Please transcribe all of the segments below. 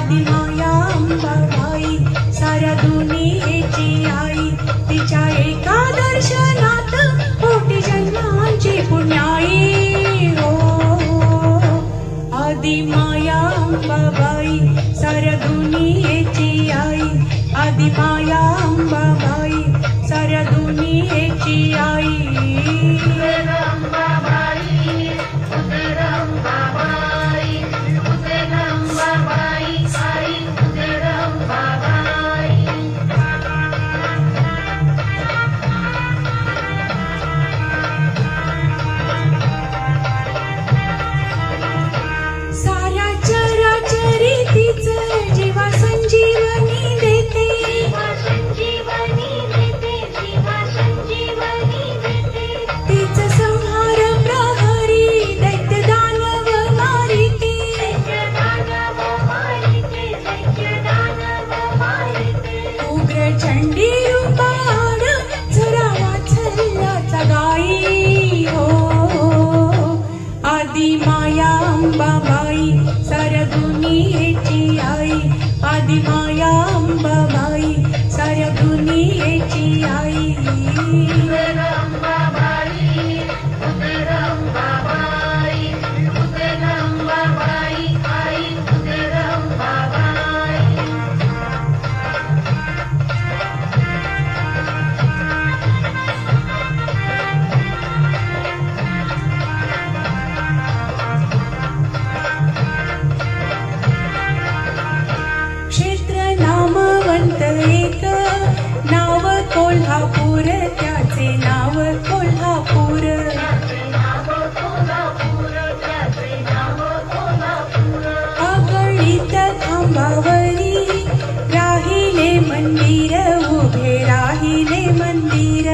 आदिमाया अंबाबाई साऱ्या दुनियेची आई, तिच्या एका दर्शनात कोटी जन्मांची पुण्याई हो। आदिमाया अंबाबाई साऱ्या दुनियेची आई, आदिमाया अंबाबाई साऱ्या दुनियेची आई। साऱ्या चराचरी तिचं जीवा संजीवनी देते, तिचं संहार प्रहरी दैत्य दानव मारिते, उग्र चंडी रूपाड जरा वाचल्याचा गाई हो। आदिमाया अंबाबाई साऱ्या दुनियेची आई, आदिमाया अंबाबाई साऱ्या दुनियेची आई। क्षेत्र नामवंत एक नाव कोल्हापूर, त्याचे नाव कोल्हापूर। अगणित खांबावरी राहिले मंदिर, उभे राहिले मंदिर।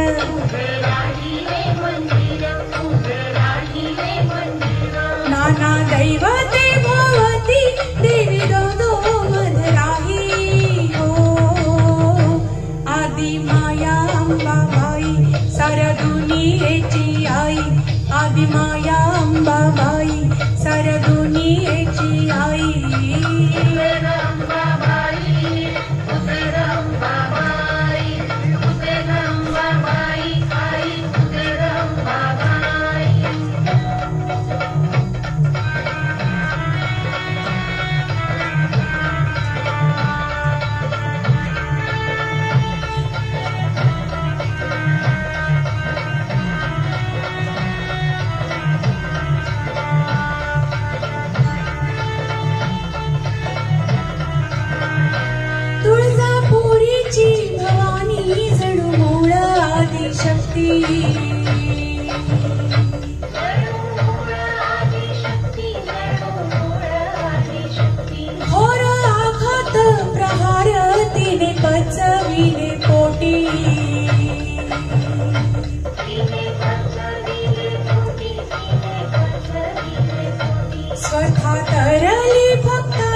नाना दैवते भवती देवी दो मधराही हो। आदिमाया अंबाबाई साऱ्या दुनियेची आई, आदिमाया अंबाबाई साऱ्या दुनियेची आई। तुळजापुरीची भवानी जणू मूळ आदिशक्ती, घोर आघात प्रहार तिने पचविले पोटी, स्वतः तरली भक्ता